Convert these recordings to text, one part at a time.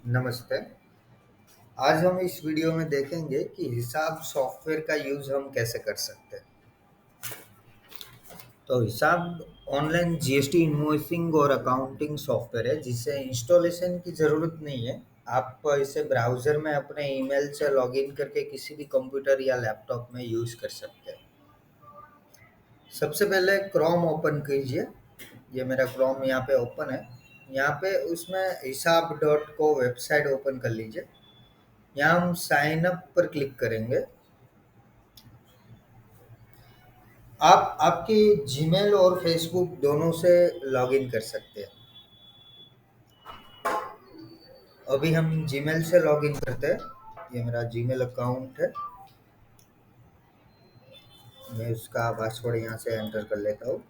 नमस्ते। आज हम इस वीडियो में देखेंगे कि हिसाब सॉफ्टवेयर का यूज़ हम कैसे कर सकते हैं। तो हिसाब ऑनलाइन जीएसटी इनवॉइसिंग और अकाउंटिंग सॉफ्टवेयर है जिसे इंस्टॉलेशन की ज़रूरत नहीं है। आप इसे ब्राउज़र में अपने ईमेल से लॉगिन करके किसी भी कंप्यूटर या लैपटॉप में यूज़ कर सकते हैं। सबसे पहले क्रोम ओपन कीजिए। ये मेरा क्रोम यहाँ पे ओपन है। यहाँ पे उसमें हिसाब डॉट को वेबसाइट ओपन कर लीजिए। यहाँ हम साइन अप पर क्लिक करेंगे। आप आपके जीमेल और फेसबुक दोनों से लॉगिन कर सकते हैं। अभी हम जीमेल से लॉगिन करते हैं। ये मेरा जीमेल अकाउंट है। मैं उसका पासवर्ड यहाँ से एंटर कर लेता हूँ।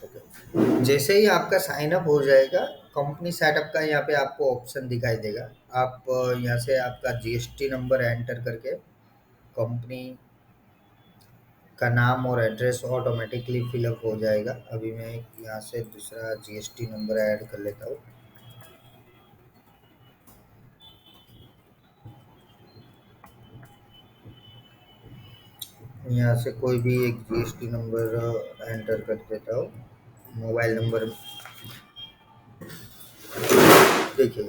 ओके। जैसे ही आपका साइन अप हो जाएगा, कंपनी सेटअप का यहाँ पे आपको ऑप्शन दिखाई देगा। आप यहाँ से आपका जीएसटी नंबर एंटर करके कंपनी का नाम और एड्रेस ऑटोमेटिकली फिलअप हो जाएगा। अभी मैं यहाँ से दूसरा जीएसटी नंबर ऐड कर लेता हूँ। यहाँ से कोई भी एक जीएसटी नंबर एंटर कर देता हूँ। मोबाइल नंबर देखिए,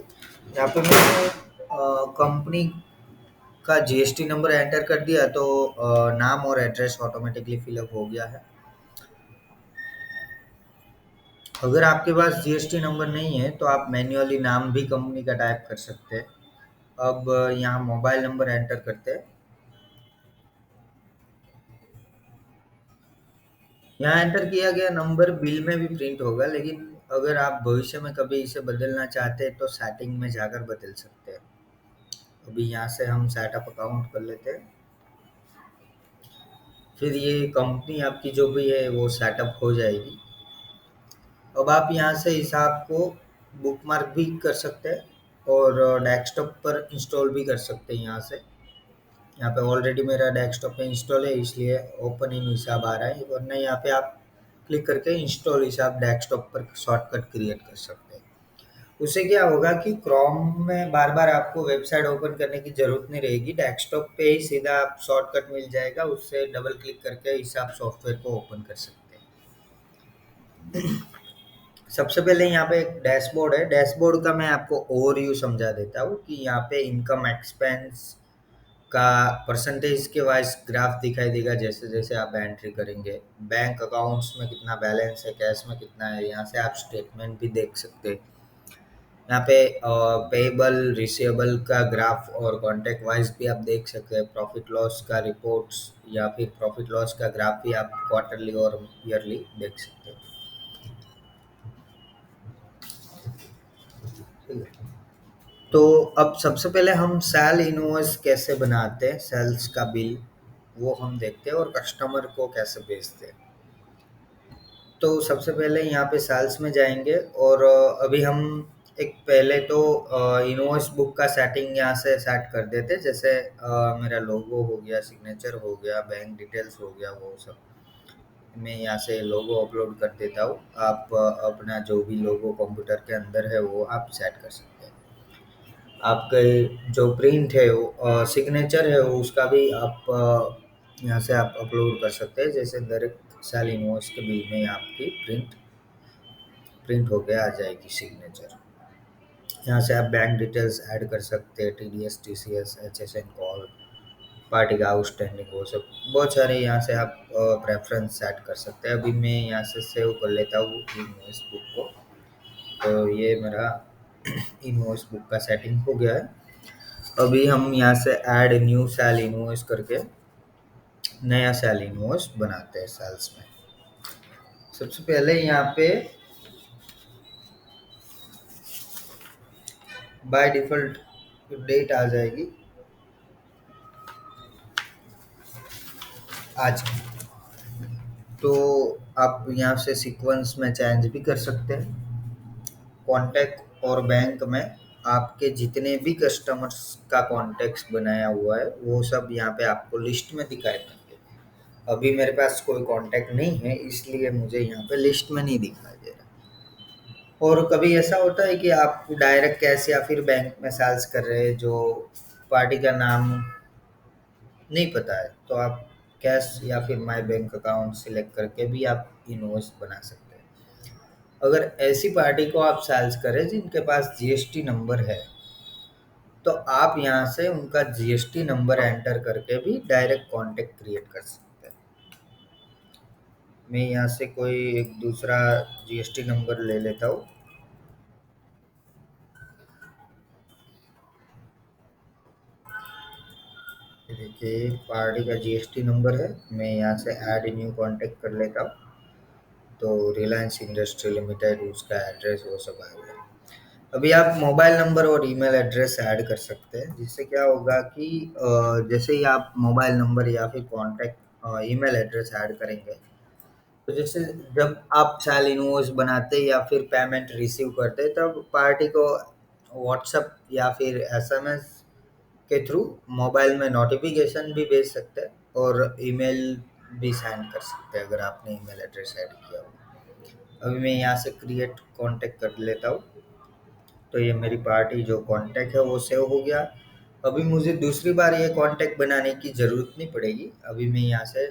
यहाँ पे मैंने कंपनी का जीएसटी नंबर एंटर कर दिया तो नाम और एड्रेस ऑटोमेटिकली फिलअप हो गया है। अगर आपके पास जीएसटी नंबर नहीं है तो आप मैन्युअली नाम भी कंपनी का टाइप कर सकते हैं। अब यहाँ मोबाइल नंबर एंटर करते हैं। यहाँ एंटर किया गया नंबर बिल में भी प्रिंट होगा, लेकिन अगर आप भविष्य में कभी इसे बदलना चाहते हैं तो सेटिंग में जाकर बदल सकते हैं। अभी यहाँ से हम सेटअप अकाउंट कर लेते हैं। फिर ये कंपनी आपकी जो भी है वो सेटअप हो जाएगी। अब आप यहाँ से हिसाब को बुकमार्क भी कर सकते हैं और डेस्कटॉप पर इंस्टॉल भी कर सकते हैं। यहाँ पे ऑलरेडी मेरा डेस्कटॉप पे इंस्टॉल है, इसलिए ओपन इन हिसाब आ रहा है, वरना यहाँ पे आप क्लिक करके इंस्टॉल हिसाब डेस्कटॉप पर शॉर्टकट क्रिएट कर सकते हैं। उससे क्या होगा कि क्रोम में बार बार आपको वेबसाइट ओपन करने की जरूरत नहीं रहेगी। डेस्कटॉप पे ही सीधा आप शॉर्टकट मिल जाएगा, उससे डबल क्लिक करके हिसाब सॉफ्टवेयर को ओपन कर सकते हैं। सबसे पहले यहाँ पे एक डैशबोर्ड है। डैशबोर्ड का मैं आपको ओवरव्यू समझा देता हूँ कि यहाँ पे इनकम एक्सपेंस का परसेंटेज के वाइज ग्राफ दिखाई देगा। जैसे जैसे आप एंट्री करेंगे, बैंक अकाउंट्स में कितना बैलेंस है, कैश में कितना है, यहाँ से आप स्टेटमेंट भी देख सकते हैं। यहाँ पे पेएबल रिसीवेबल का ग्राफ और कॉन्ट्रैक्ट वाइज भी आप देख सकते हैं। प्रॉफिट लॉस का रिपोर्ट्स या फिर प्रॉफिट लॉस का ग्राफ भी आप क्वार्टरली और ईयरली देख सकते हैं। ठीक है। तो अब सबसे पहले हम सेल इनवॉइस कैसे बनाते हैं, सेल्स का बिल वो हम देखते हैं और कस्टमर को कैसे भेजते हैं। तो सबसे पहले यहाँ पे सेल्स में जाएंगे और अभी हम एक पहले तो इनवॉइस बुक का सेटिंग यहाँ से सेट कर देते हैं। जैसे मेरा लोगो हो गया, सिग्नेचर हो गया, बैंक डिटेल्स हो गया, वो सब मैं यहाँ से लोगो अपलोड कर देता हूँ। आप अपना जो भी लोगो कंप्यूटर के अंदर है वो आप सेट कर सकते हैं। आपके जो प्रिंट है वो सिग्नेचर है वो उसका भी आप यहाँ से आप अपलोड कर सकते हैं। जैसे डायरेक्ट सेल इनवॉइस के बिल में आपकी प्रिंट प्रिंट होके आ जाएगी सिग्नेचर। यहाँ से आप बैंक डिटेल्स ऐड कर सकते हैं, TDS, TCS, HSN call, party का आउटस्टैंडिंग, वो सब बहुत सारे यहाँ से आप प्रेफरेंस सेट कर सकते हैं। अभी मैं यहाँ से सेव कर लेता हूँ इनवॉइस बुक को। तो ये मेरा इनवॉइस बुक का सेटिंग हो गया है। अभी हम यहाँ से ऐड न्यू सेल इनवॉइस करके नया सेल इनवॉइस बनाते हैं सेल्स में। सबसे पहले यहाँ पे बाय डिफ़ॉल्ट डेट आ जाएगी आज की। तो आप यहाँ से सीक्वेंस में चेंज भी कर सकते हैं। कॉन्टैक्ट और बैंक में आपके जितने भी कस्टमर्स का कॉन्टैक्ट्स बनाया हुआ है वो सब यहाँ पे आपको लिस्ट में दिखाई देंगे। अभी मेरे पास कोई कांटेक्ट नहीं है, इसलिए मुझे यहाँ पे लिस्ट में नहीं दिखाई दे रहा। और कभी ऐसा होता है कि आप डायरेक्ट कैश या फिर बैंक में सेल्स कर रहे हैं, जो पार्टी का नाम नहीं पता है, तो आप कैश या फिर माय बैंक अकाउंट सिलेक्ट करके भी आप इनवॉइस बना सकते हैं। अगर ऐसी पार्टी को आप सेल्स करें जिनके पास जीएसटी नंबर है, तो आप यहाँ से उनका जीएसटी नंबर एंटर करके भी डायरेक्ट कांटेक्ट क्रिएट कर सकते हैं। मैं यहाँ से कोई एक दूसरा जीएसटी नंबर ले लेता हूँ। ये देखिए पार्टी का जीएसटी नंबर है। मैं यहाँ से ऐड न्यू कांटेक्ट कर लेता हूँ। तो रिलायंस इंडस्ट्री लिमिटेड, उसका एड्रेस वो सब आ गया। अभी आप मोबाइल नंबर और ईमेल एड्रेस ऐड कर सकते हैं, जिससे क्या होगा कि जैसे ही आप मोबाइल नंबर या फिर कॉन्टैक्ट ईमेल एड्रेस ऐड करेंगे, तो जैसे जब आप चाइल्ड इनवॉइस बनाते या फिर पेमेंट रिसीव करते, तब पार्टी को व्हाट्सएप या फिर एसएमएस के थ्रू मोबाइल में नोटिफिकेशन भी भेज सकते हैं और ईमेल भी सेंड कर सकते हैं, अगर आपने ईमेल एड्रेस ऐड किया हो। अभी मैं यहाँ से क्रिएट कांटेक्ट कर लेता हूँ। तो ये मेरी पार्टी जो कांटेक्ट है वो सेव हो गया। अभी मुझे दूसरी बार ये कांटेक्ट बनाने की ज़रूरत नहीं पड़ेगी। अभी मैं यहाँ से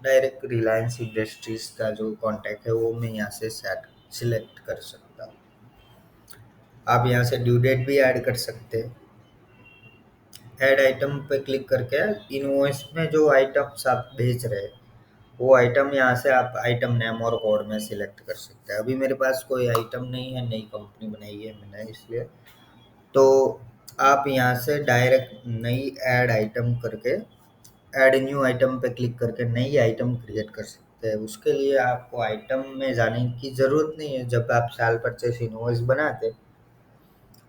डायरेक्ट रिलायंस इंडस्ट्रीज़ का जो कांटेक्ट है वो मैं यहाँ से सेट सिलेक्ट कर सकता हूँ। आप यहाँ से ड्यू डेट भी ऐड कर सकते हैं। ऐड आइटम पे क्लिक करके इनवॉइस में जो आइटम्स आप भेज रहे हैं, वो आइटम यहाँ से आप आइटम नेम और कोड में सिलेक्ट कर सकते हैं। अभी मेरे पास कोई आइटम नहीं है, नई कंपनी बनाई है मैंने, इसलिए तो आप यहाँ से डायरेक्ट नई ऐड आइटम करके ऐड न्यू आइटम पे क्लिक करके नई आइटम क्रिएट कर सकते हैं। उसके लिए आपको आइटम में जाने की ज़रूरत नहीं है। जब आप सेल परचेस इनवॉइस बनाते,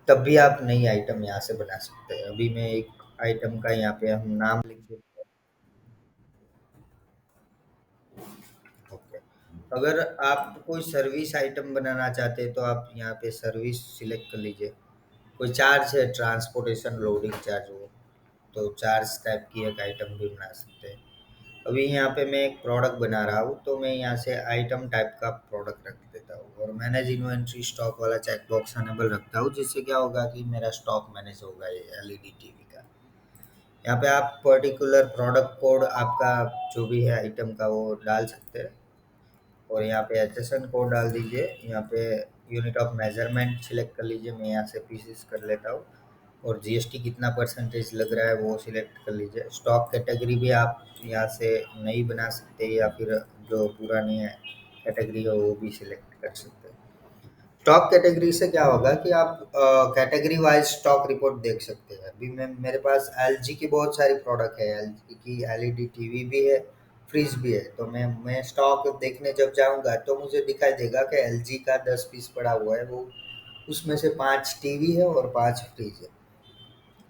तब भी आप नई आइटम यहाँ से बना सकते हैं। अभी मैं एक आइटम का यहाँ पे हम नाम लिख देते हैं। ओके। अगर आप कोई सर्विस आइटम बनाना चाहते हैं, तो आप यहाँ पे सर्विस सिलेक्ट कर लीजिए। कोई चार्ज है, ट्रांसपोर्टेशन लोडिंग चार्ज हो, तो चार्ज टाइप की एक आइटम भी बना सकते हैं। अभी यहाँ पे मैं एक प्रोडक्ट बना रहा हूँ, तो मैं यहाँ से आइटम टाइप का प्रोडक्ट रख देता हूँ और मैनेज इन्वेंट्री स्टॉक वाला चेक बॉक्स अनेबल रखता हूँ, जिससे क्या होगा कि मेरा स्टॉक मैनेज होगा ये एलईडी टीवी का। यहाँ पे आप पर्टिकुलर प्रोडक्ट कोड आपका जो भी है आइटम का वो डाल सकते हैं और यहाँ पे एचएसएन कोड डाल दीजिए। यहाँ पे यूनिट ऑफ मेजरमेंट सिलेक्ट कर लीजिए। मैं यहाँ से पीसेस कर लेता हूँ और जीएसटी कितना परसेंटेज लग रहा है वो सिलेक्ट कर लीजिए। स्टॉक कैटेगरी भी आप यहाँ से नई बना सकते हैं या फिर जो पुरानी है कैटेगरी है वो भी सिलेक्ट कर सकते हैं। स्टॉक कैटेगरी से क्या होगा कि आप कैटेगरी वाइज स्टॉक रिपोर्ट देख सकते हैं। अभी मैं मेरे पास एलजी की बहुत सारी प्रोडक्ट है, एलजी की एलईडी टीवी भी है, फ्रिज भी है। तो मैं स्टॉक देखने जब जाऊंगा तो मुझे दिखाई देगा कि एलजी का 10 पीस पड़ा हुआ है, वो उसमें से 5 टीवी है और 5 फ्रिज है।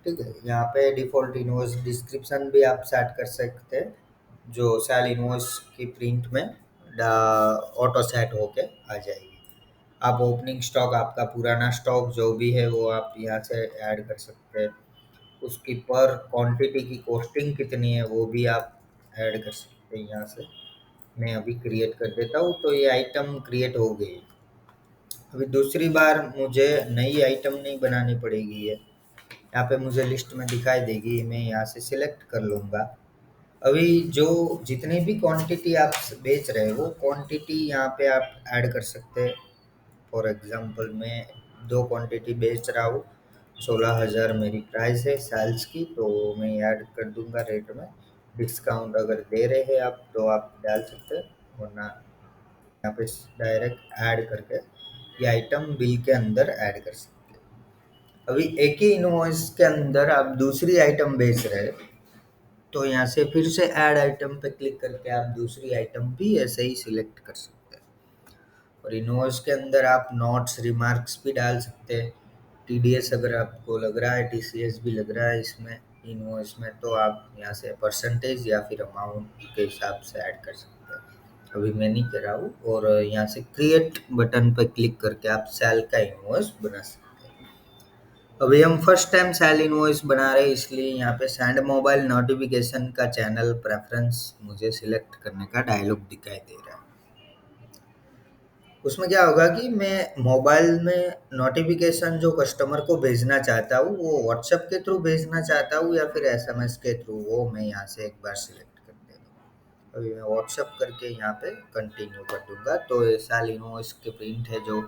ठीक है, यहाँ पे डिफ़ॉल्ट इनवॉइस डिस्क्रिप्शन भी आप सेट कर सकते हैं, जो सेल इनवॉइस की प्रिंट में ऑटो सेट होके आ जाएगी। आप ओपनिंग स्टॉक, आपका पुराना स्टॉक जो भी है वो आप यहाँ से ऐड कर सकते हैं। उसकी पर क्वांटिटी की कॉस्टिंग कितनी है वो भी आप ऐड कर सकते हैं यहाँ से। मैं अभी क्रिएट कर देता हूँ, तो ये आइटम क्रिएट हो गई। अभी दूसरी बार मुझे नई आइटम नहीं बनानी पड़ेगी है। यहाँ पे मुझे लिस्ट में दिखाई देगी, मैं यहाँ से सिलेक्ट कर लूँगा। अभी जो जितनी भी क्वांटिटी आप बेच रहे हो वो क्वांटिटी यहाँ पे आप ऐड कर सकते हैं। फॉर एग्जांपल मैं 2 क्वांटिटी बेच रहा हूँ, 16,000 मेरी प्राइस है सेल्स की, तो मैं ऐड कर दूंगा रेट में। डिस्काउंट अगर दे रहे हैं आप तो आप डाल सकते हैं, वरना यहाँ पे डायरेक्ट ऐड करके ये आइटम बिल के अंदर ऐड कर सकते हैं। अभी एक ही इनवॉइस के अंदर आप दूसरी आइटम बेच रहे हैं, तो यहाँ से फिर से ऐड आइटम पे क्लिक करके आप दूसरी आइटम भी ऐसे ही सिलेक्ट कर सकते हैं। और इनवॉइस के अंदर आप नोट्स रिमार्क्स भी डाल सकते हैं। टीडीएस अगर आपको लग रहा है, टीसीएस भी लग रहा है इसमें इनवॉइस में, तो आप यहाँ से परसेंटेज या फिर अमाउंट के हिसाब से ऐड कर सकते हैं। अभी मैं नहीं कर रहा हूँ। और यहाँ से क्रिएट बटन पर क्लिक करके आप सेल का इनवॉइस बना सकते हैं। अभी हम फर्स्ट टाइम सेल इनवॉइस बना रहे हैं, इसलिए यहाँ पे सेंड मोबाइल नोटिफिकेशन का चैनल प्रेफरेंस मुझे सिलेक्ट करने का डायलॉग दिखाई दे रहा है। उसमें क्या होगा कि मैं मोबाइल में नोटिफिकेशन जो कस्टमर को भेजना चाहता हूँ वो व्हाट्सएप के थ्रू भेजना चाहता हूँ या फिर एसएमएस के थ्रू, वो मैं यहाँ से एक बार सिलेक्ट कर देता हूँ। अभी मैं व्हाट्सएप करके यहाँ पे कंटिन्यू कर दूंगा, तो ये साल इनवॉइस की प्रिंट है जो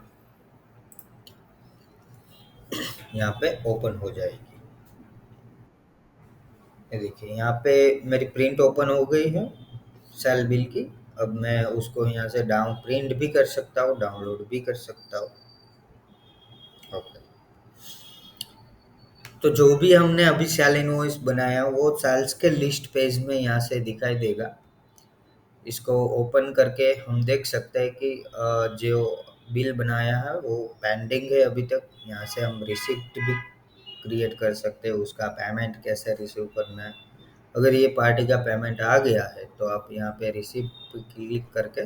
यहाँ पे ओपन हो जाएगी। ये देखिए यहाँ पे मेरी प्रिंट ओपन हो गई है सेल बिल की। अब मैं उसको यहाँ से डाउन प्रिंट भी कर सकता हूँ, डाउनलोड भी कर सकता हूँ। ओके, तो जो भी हमने अभी सेल इनवॉइस बनाया वो सेल्स के लिस्ट पेज में यहाँ से दिखाई देगा। इसको ओपन करके हम देख सकते हैं कि जो बिल बनाया है वो पेंडिंग है अभी तक। यहाँ से हम रिसिप्ट भी क्रिएट कर सकते हैं, उसका पेमेंट कैसे रिसीव करना है। अगर ये पार्टी का पेमेंट आ गया है तो आप यहाँ पे रिसिप्ट क्लिक करके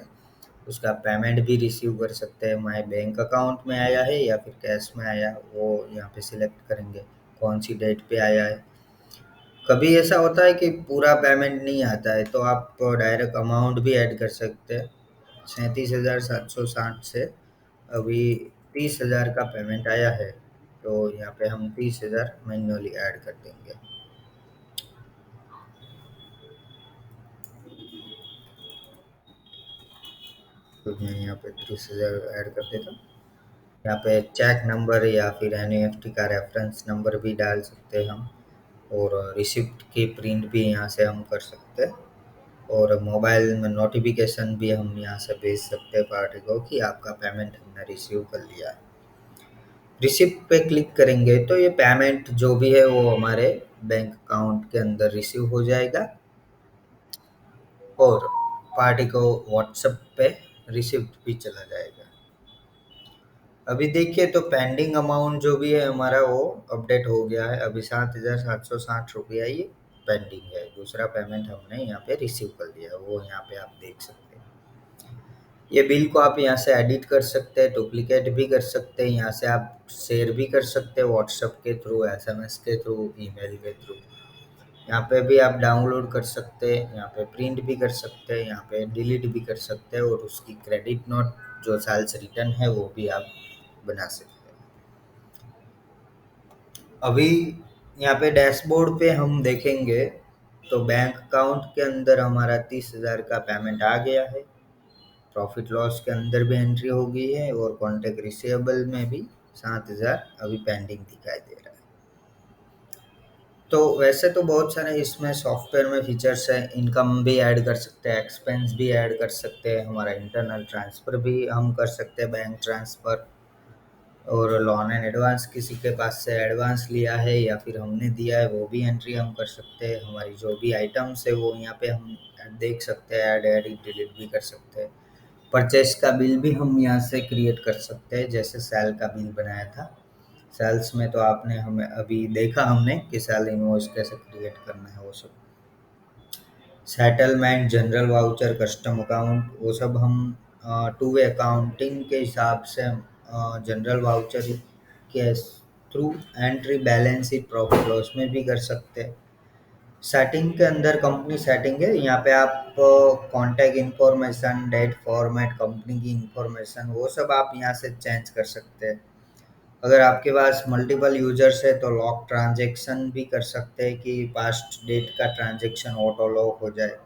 उसका पेमेंट भी रिसीव कर सकते हैं। माय बैंक अकाउंट में आया है या फिर कैश में आया है, वो यहाँ पे सिलेक्ट करेंगे कौन सी डेट पे आया है। कभी ऐसा होता है कि पूरा पेमेंट नहीं आता है तो आप डायरेक्ट अमाउंट भी ऐड कर सकते हैं। 37,760 से अभी 30,000 का पेमेंट आया है, तो यहाँ पे हम 30,000 मैन्युअली ऐड कर देंगे। तो मैं यहाँ पे 30,000 ऐड कर देता हूँ। यहाँ पे चेक नंबर या फिर एनईएफटी का रेफरेंस नंबर भी डाल सकते हैं हम, और रिसिप्ट की प्रिंट भी यहाँ से हम कर सकते हैं। और मोबाइल में नोटिफिकेशन भी हम यहाँ से भेज सकते हैं पार्टी को कि आपका पेमेंट हमने रिसीव कर लिया है। रिसिप्ट पे क्लिक करेंगे तो ये पेमेंट जो भी है वो हमारे बैंक अकाउंट के अंदर रिसीव हो जाएगा और पार्टी को व्हाट्सएप पे रिसिप्ट भी चला जाएगा। अभी देखिए तो पेंडिंग अमाउंट जो भी है हमारा वो अपडेट हो गया है। अभी 7,760 रुपया ये पेंडिंग है। दूसरा पेमेंट हमने यहाँ पे रिसीव कर लिया है, वो यहाँ पे आप देख सकते हैं। ये बिल को आप यहाँ से एडिट कर सकते हैं, डुप्लीकेट भी कर सकते हैं, यहाँ से आप शेयर भी कर सकते हैं व्हाट्सएप के थ्रू, एसएमएस के थ्रू, ईमेल के थ्रू। यहाँ पे भी आप डाउनलोड कर सकते हैं, यहाँ पे प्रिंट भी कर सकते हैं, यहाँ पे डिलीट भी कर सकते हैं, और उसकी क्रेडिट नोट जो सेल्स रिटर्न है वो भी आप बना सकते हैं। अभी यहाँ पे डैशबोर्ड पे हम देखेंगे तो बैंक अकाउंट के अंदर हमारा 30,000 का पेमेंट आ गया है। प्रॉफिट लॉस के अंदर भी एंट्री हो गई है और कॉन्टैक्ट रिसीवेबल में भी 7,000 अभी पेंडिंग दिखाई दे रहा है। तो वैसे तो बहुत सारे इसमें सॉफ्टवेयर में फीचर्स हैं, इनकम भी ऐड कर सकते हैं, एक्सपेंस भी ऐड कर सकते हैं, हमारा इंटरनल ट्रांसफ़र भी हम कर सकते हैं, बैंक ट्रांसफ़र, और लोन एंड एडवांस किसी के पास से एडवांस लिया है या फिर हमने दिया है वो भी एंट्री हम कर सकते हैं। हमारी जो भी आइटम्स है वो यहाँ पे हम देख सकते हैं, ऐड एडिट डिलीट भी कर सकते हैं। परचेस का बिल भी हम यहाँ से क्रिएट कर सकते हैं, जैसे सेल का बिल बनाया था। सेल्स में तो आपने हमें अभी देखा हमने कि सेल इनवॉइस कैसे क्रिएट करना है वो सब। Settlement, general voucher, custom account, वो सब हम टू वे अकाउंटिंग के हिसाब से जनरल वाउचर के through entry balance sheet profit loss में भी कर सकते हैं। सेटिंग के अंदर कंपनी सेटिंग है, यहाँ पे आप contact information, date format, company की इंफॉर्मेशन, वो सब आप यहाँ से चेंज कर सकते हैं। अगर आपके पास मल्टीपल यूजर्स है तो लॉक ट्रांजैक्शन भी कर सकते हैं कि पास्ट डेट का ट्रांजैक्शन ऑटो लॉक हो जाए।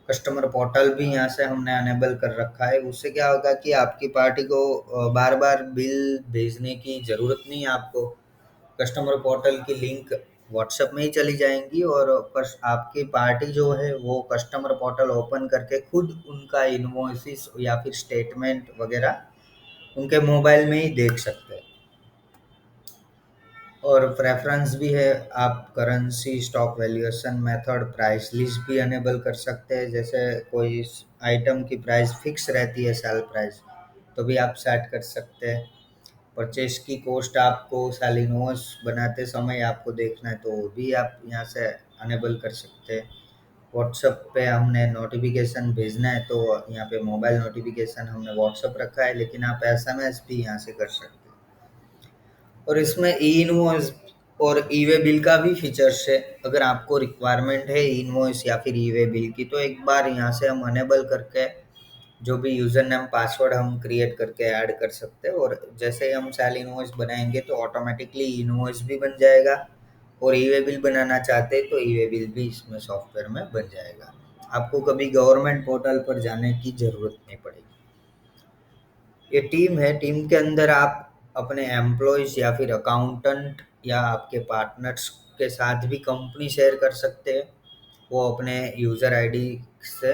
कस्टमर पोर्टल भी यहाँ से हमने अनेबल कर रखा है। उससे क्या होगा कि आपकी पार्टी को बार बार बिल भेजने की ज़रूरत नहीं है आपको। कस्टमर पोर्टल की लिंक व्हाट्सएप में ही चली जाएंगी और आपकी पार्टी जो है वो कस्टमर पोर्टल ओपन करके खुद उनका इन्वॉइसिस या फिर स्टेटमेंट वगैरह उनके मोबाइल में ही देख सकते हैं। और प्रेफरेंस भी है, आप currency, stock valuation method, price list भी अनेबल कर सकते हैं। जैसे कोई आइटम की प्राइस फिक्स रहती है, सेल प्राइस, तो भी आप सेट कर सकते हैं। परचेस की कॉस्ट आपको सेल इनवॉइस बनाते समय आपको देखना है तो वो भी आप यहाँ से अनेबल कर सकते हैं। व्हाट्सएप पे हमने नोटिफिकेशन भेजना है तो यहाँ पे मोबाइल नोटिफिकेशन हमने व्हाट्सएप रखा है, लेकिन आप एसएमएस भी यहाँ से कर सकते हैं। और इसमें ई इनवॉइस और ई वे बिल का भी फीचर्स है। अगर आपको रिक्वायरमेंट है ई इनवॉइस या फिर ई वे बिल की, तो एक बार यहाँ से हम अनेबल करके जो भी यूजर नेम पासवर्ड हम क्रिएट करके ऐड कर सकते हैं, और जैसे ही हम सेल इनवॉइस बनाएंगे तो ऑटोमेटिकली इनवॉइस भी बन जाएगा, और ई वे बिल बनाना चाहते हैं तो ई वे बिल भी इसमें सॉफ्टवेयर में बन जाएगा। आपको कभी गवर्नमेंट पोर्टल पर जाने की जरूरत नहीं पड़ेगी। ये टीम है, टीम के अंदर आप अपने एम्प्लॉयज या फिर अकाउंटेंट या आपके पार्टनर्स के साथ भी कंपनी शेयर कर सकते हैं। वो अपने यूजर आईडी से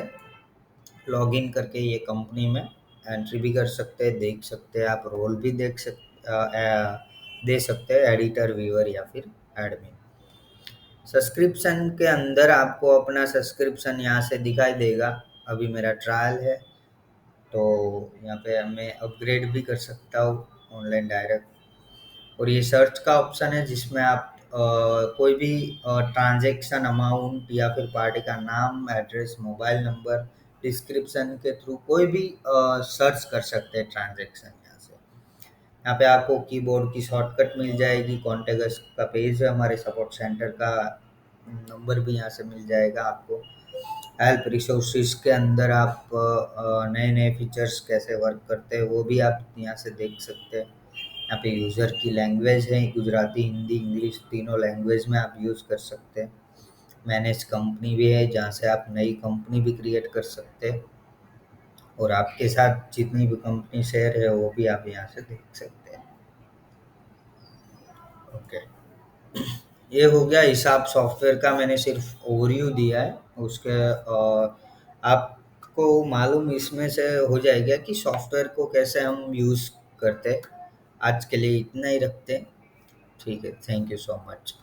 लॉगिन करके ये कंपनी में एंट्री भी कर सकते हैं, देख सकते हैं, आप रोल भी दे सकते हैं, एडिटर, व्यूअर या फिर एडमिन। सब्सक्रिप्शन के अंदर आपको अपना सब्सक्रिप्शन यहाँ से दिखाई देगा। अभी मेरा ट्रायल है, तो यहाँ पे मैं अपग्रेड भी कर सकता हूँ ऑनलाइन डायरेक्ट। और ये सर्च का ऑप्शन है जिसमें आप कोई भी ट्रांजैक्शन अमाउंट या फिर पार्टी का नाम, एड्रेस, मोबाइल नंबर, डिस्क्रिप्शन के थ्रू कोई भी सर्च कर सकते हैं ट्रांजैक्शन यहाँ से। यहाँ पे आपको कीबोर्ड की शॉर्टकट मिल जाएगी, कॉन्टेक्ट अस का पेज है, हमारे सपोर्ट सेंटर का नंबर भी यहाँ से मिल जाएगा आपको। हेल्प रिसोर्सेज के अंदर आप नए नए फीचर्स कैसे वर्क करते हैं वो भी आप यहाँ से देख सकते हैं। यहाँ पे यूज़र की लैंग्वेज है, गुजराती, हिंदी, इंग्लिश, तीनों लैंग्वेज में आप यूज़ कर सकते हैं। मैनेज कंपनी भी है जहाँ से आप नई कंपनी भी क्रिएट कर सकते हैं, और आपके साथ जितनी भी कंपनी शेयर है वो भी आप यहाँ से देख सकते हैं। ओके, ये हो गया हिसाब सॉफ्टवेयर का, मैंने सिर्फ ओवरव्यू दिया है उसके। आपको मालूम इसमें से हो जाएगा कि सॉफ्टवेयर को कैसे हम यूज़ करते हैं। आज के लिए इतना ही रखते हैं। ठीक है, थैंक यू सो मच।